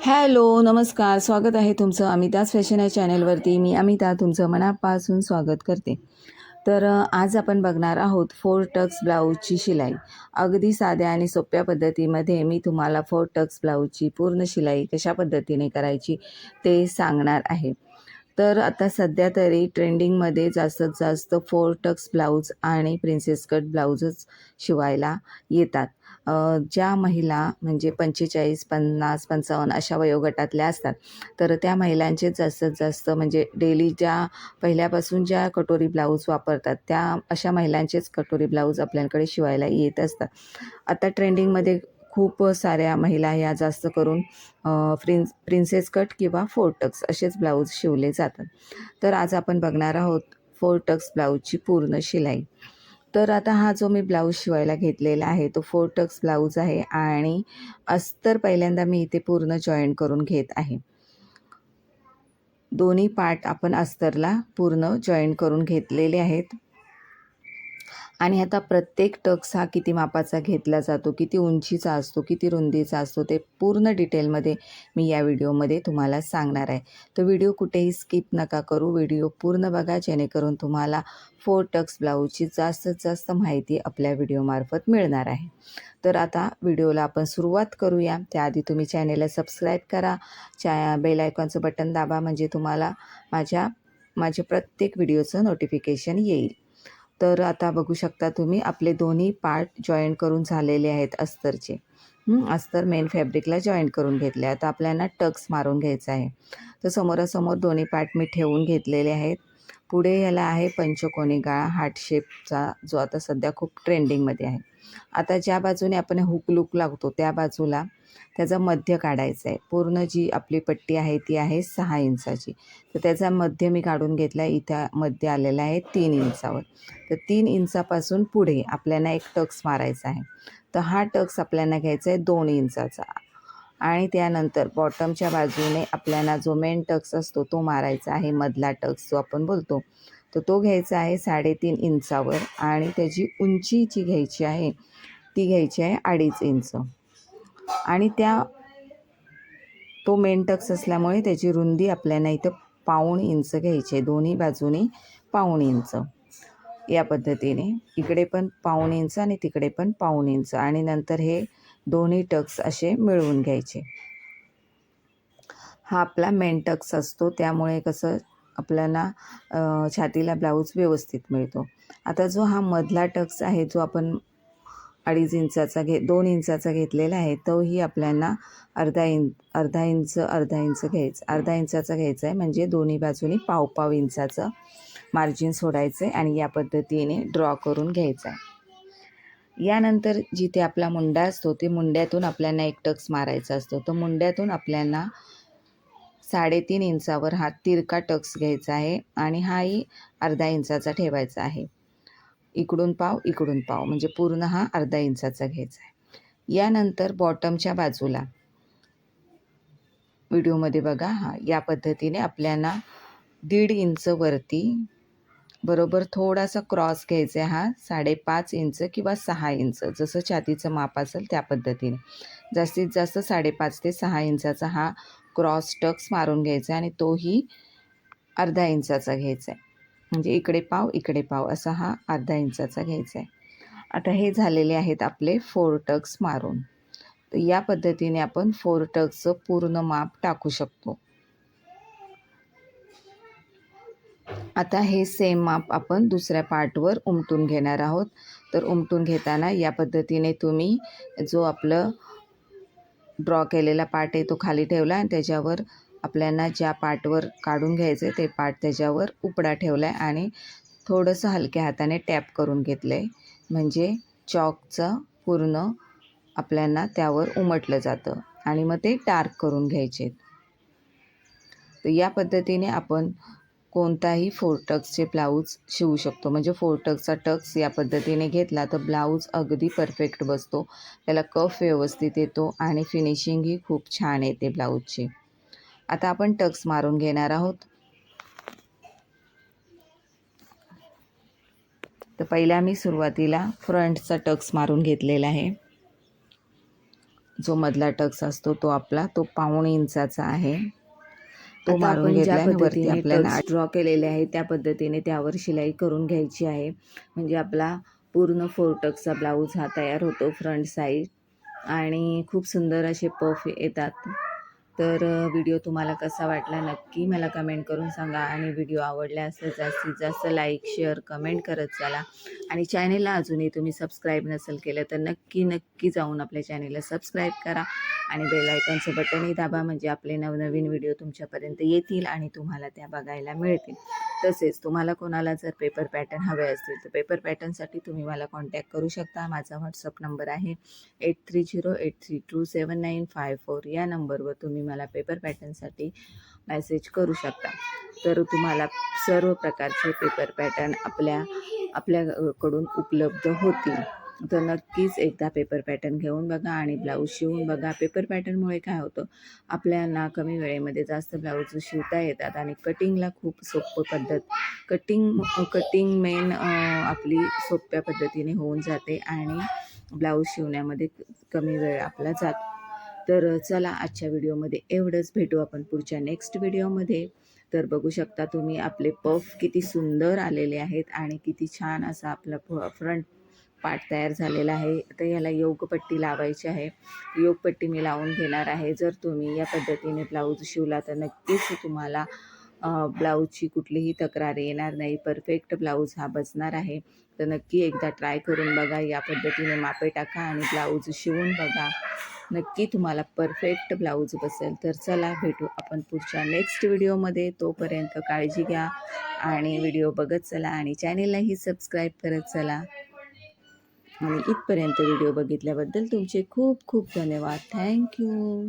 Hello, नमस्कार. स्वागत आहे तुमचं अमिताज फॅशन या चॅनलवरती. मी अमिता तुमचं मनापासून स्वागत करते. तर आज आपण बघणार आहोत 4 टक्स ब्लाऊजची शिलाई. अगदी साध्या आणि सोप्या पद्धतीमध्ये मी तुम्हाला 4 टक्स ब्लाऊजची पूर्ण शिलाई कशा पद्धतीने करायची ते सांगणार आहे. तर आता सध्या तरी ट्रेंडिंगमध्ये जास्तीत जास्त 4 टक्स ब्लाऊज आणि प्रिन्सेस कट ब्लाऊजच शिवायला येतात. ज्या महिला म्हणजे 45, 50, 55 अशा वयोगटातल्या असतात, तर त्या महिलांचे जास्तीत जास्त म्हणजे डेली ज्या पहिल्यापासून ज्या कटोरी ब्लाऊज वापरतात, त्या अशा महिलांचेच कटोरी ब्लाऊज आपल्याकडे शिवायला येत असतात. आता ट्रेंडिंगमध्ये खूप साऱ्या महिला ह्या जास्त करून प्रिन्सेस कट किंवा 4 टक्स असेच ब्लाऊज शिवले जातात. तर आज आपण बघणार आहोत 4 टक्स ब्लाऊजची पूर्ण शिलाई. तर आता हा जो मी ब्लाऊज शिवायला घेतलेला आहे तो 4 टक्स ब्लाऊज आहे आणि अस्तर पहिल्यांदा मी इथे पूर्ण जॉईन करून घेत आहे. दोन्ही पार्ट आपण अस्तरला पूर्ण जॉईन करून घेतलेले आहेत. आणि आता प्रत्येक टक्स हा किती मापाचा घेतला जातो, किती उंचीचा असतो, किती रुंदीचा असतो, ते पूर्ण डिटेलमध्ये मी या व्हिडिओमध्ये तुम्हाला सांगणार आहे. तर व्हिडिओ कुठेही स्किप नका करू, व्हिडिओ पूर्ण बघा, जेणेकरून तुम्हाला 4 टक्स ब्लाऊजची जास्तीत जास्त माहिती आपल्या व्हिडिओमार्फत मिळणार आहे. तर आता व्हिडिओला आपण सुरुवात करूया. त्याआधी तुम्ही चॅनेलला सबस्क्राईब करा, बेल आयकॉनचं बटन दाबा, म्हणजे तुम्हाला माझे प्रत्येक व्हिडिओचं नोटिफिकेशन येईल. तर आता बघू शकता तुम्ही आपले दोन्ही पार्ट जॉईन करून झालेले आहेत अस्तरचे. अस्तर मेन फॅब्रिकला जॉईन करून घेतले. आता आपल्याला टक्स मारून घ्यायचा आहे. तर समोरासमोर दोन्ही पार्ट मी ठेवून घेतलेले आहेत. पुढे याला आहे पंचकोनी गळा, हार्ट शेपचा, जो आता सध्या खूप ट्रेंडिंगमध्ये आहे. आता ज्या बाजूने आपण हुक लूक लागतो त्या बाजूला त्याचा मध्य काढायचा आहे. पूर्ण जी आपली पट्टी आहे ती आहे 6 इंचाची. तर त्याचा मध्य मी काढून घेतला. इथं मध्य आलेला आहे 3 इंचावर. तर 3 इंचापासून पुढे आपल्याला एक टक्स मारायचा आहे. तर हा टक्स आपल्याला घ्यायचा आहे 2 इंचाचा आणि त्यानंतर बॉटमच्या बाजूने आपल्याला जो मेन टक्स असतो तो मारायचा आहे. मधला टक्स जो आपण बोलतो तर तो घ्यायचा आहे 3.5 इंचावर आणि त्याची उंची जी घ्यायची आहे ती घ्यायची आहे 2.5 इंच आणि तो मेन टक्स असल्यामुळे त्याची रुंदी आपल्याला इथं 1.25 इंच घ्यायची आहे. दोन्ही बाजूनी 1.25 इंच या पद्धतीने, इकडे पण 1.25 इंच आणि तिकडे पण 1.25 इंच आणि नंतर हे दोन्ही टक्स असे मिळवून घ्यायचे. हा आपला मेन टक्स असतो, त्यामुळे कसं आपल्याला छातीला ब्लाऊज व्यवस्थित मिळतो. आता जो हा मधला टक्स आहे जो आपण 2.5 इंचाचा 2 इंचाचा घेतलेला आहे, तोही आपल्याला अर्धा इंच घ्यायचा, अर्धा इंचाचा घ्यायचा आहे. म्हणजे दोन्ही बाजूनी 1.5 इंचाचं मार्जिन सोडायचं आहे आणि या पद्धतीने ड्रॉ करून घ्यायचा आहे. यानंतर जिथे आपला मुंडा असतो ते मुंड्यातून आपल्याला एक टक्स मारायचा असतो. तर मुंड्यातून आपल्याला 3.5 इंचावर हा तिरका टक्स घ्यायचा आहे आणि हाही अर्धा इंचाचा ठेवायचा आहे. इकडून पाव इकडून पाव म्हणजे पूर्ण हा अर्धा इंचाचा घ्यायचा आहे. यानंतर बॉटमच्या बाजूला व्हिडिओमध्ये बघा, या पद्धतीने आपल्याला 1.5 इंच वरती बरोबर थोडासा क्रॉस घ्यायचा आहे. हा 5.5 इंच किंवा 6 इंच जसं छातीचं माप असेल त्या पद्धतीने, जास्तीत जास्त 5.5 ते 6 इंचाचा हा क्रॉस टक्स मारून घ्यायचा आहे आणि तोही अर्धा इंचाचा घ्यायचा आहे. म्हणजे इकडे पाव असा हा अर्धा इंचाचा घ्यायचा आहे. आता हे झालेले आहेत आपले 4 टक्स मारून. तर या पद्धतीने आपण 4 टक्सचं पूर्ण माप टाकू शकतो. आता हे सेम माप आपण दुसऱ्या पार्टवर उमटून घेणार आहोत. तर उमटून घेताना या पद्धतीने तुम्ही जो आपलं ड्रॉ केलेला पार्ट आहे तो खाली ठेवला आणि त्याच्यावर आपल्याला ज्या पार्टवर काढून घ्यायचं आहे ते पार्ट त्याच्यावर उपडा ठेवला आहे आणि थोडंसं हलक्या हाताने टॅप करून घेतलं आहे. म्हणजे चॉकचं पूर्ण आपल्याला त्यावर उमटलं जातं आणि मग ते डार्क करून घ्यायचे. तर या पद्धतीने आपण कोणताही 4 टक्सचे ब्लाऊज शिवू शकतो. म्हणजे 4 टक्सचा टक्स या पद्धतीने घेतला तर ब्लाऊज अगदी परफेक्ट बसतो, त्याला कफ व्यवस्थित येतो आणि फिनिशिंगही खूप छान येते ब्लाऊजची. आता आपण टक्स मारून घेणार आहोत. तर पहिला मी सुरुवातीला फ्रंटचा टक्स मारून घेतलेला आहे. जो मधला टक्स असतो तो आपला तो 1.5 इंचाचा आहे, तो आता मारून आपण ज्या घेतला आणि वरती पद्धतीने आपल्याला टक्स ड्रॉ केलेले आहे त्या पद्धतीने त्यावर शिलाई करून घ्यायची आहे. म्हणजे आपला पूर्ण 4 टक्सचा ब्लाऊज हा तयार होतो फ्रंट साईड आणि खूप सुंदर असे पफ येतात. तर व्हिडिओ तुम्हाला कसा वाटला नक्की मला कमेंट करून सांगा आणि व्हिडिओ आवडल्यास जास्तीत जास्त लाईक शेअर कमेंट करत चला आणि चॅनेलला अजूनही तुम्ही सबस्क्राईब नसेल केलं तर नक्की जाऊन आपल्या चॅनेलला सबस्क्राईब करा आणि बेल आयकॉनचं बटनही दाबा म्हणजे आपले नवनवीन व्हिडिओ तुमच्यापर्यंत येतील आणि तुम्हाला त्या बघायला मिळतील. तसेच तुम्हाला कोणाला जर पेपर पॅटर्न हवे असतील तर पेपर पॅटर्नसाठी तुम्ही मला कॉन्टॅक्ट करू शकता. माझा व्हॉट्सअप नंबर आहे 8308327954. या नंबरवर तुम्ही मला पेपर पॅटर्नसाठी मेसेज करू शकता. तर तुम्हाला सर्व प्रकारचे पेपर पॅटर्न आपल्याकडून उपलब्ध होतील. तर नक्कीच एकदा पेपर पॅटर्न घेऊन बघा आणि ब्लाऊज शिवून बघा. पेपर पॅटर्नमुळे काय होतं, आपल्याला कमी वेळेमध्ये जास्त ब्लाऊज शिवता येतात आणि कटिंगला खूप सोपं पद्धत कटिंग मेन आपली सोप्या पद्धतीने होऊन जाते आणि ब्लाऊज शिवण्यामध्ये कमी वेळ आपला जातो. तर चला आजच्या व्हिडिओमध्ये एवढंच. भेटू आपण पुढच्या नेक्स्ट व्हिडिओमध्ये. तर बघू शकता तुम्ही आपले पफ किती सुंदर आलेले आहेत आणि किती छान असा आपला फ्रंट पार्ट तयार झालेला आहे. आता याला योगपट्टी लावायची आहे. योगपट्टी मी लावून घेणार आहे. जर तुम्ही या पद्धतीने ब्लाऊज शिवला तर नक्कीच तुम्हाला ब्लाऊजची कुठलीही तक्रार येणार नाही. परफेक्ट ब्लाऊज हा बसणार आहे. तर नक्की एकदा ट्राय करून बघा. या पद्धतीने मापे टाका आणि ब्लाऊज शिवून बघा. नक्की तुम्हाला परफेक्ट ब्लाऊज बसेल. तर चला भेटू आपण पुढच्या नेक्स्ट व्हिडिओमध्ये. तोपर्यंत काळजी घ्या आणि व्हिडिओ बघत चला आणि चॅनेललाही सबस्क्राईब करत चला. आणि इथपर्यंत व्हिडिओ बघितल्याबद्दल तुमचे खूप खूप धन्यवाद. थँक्यू.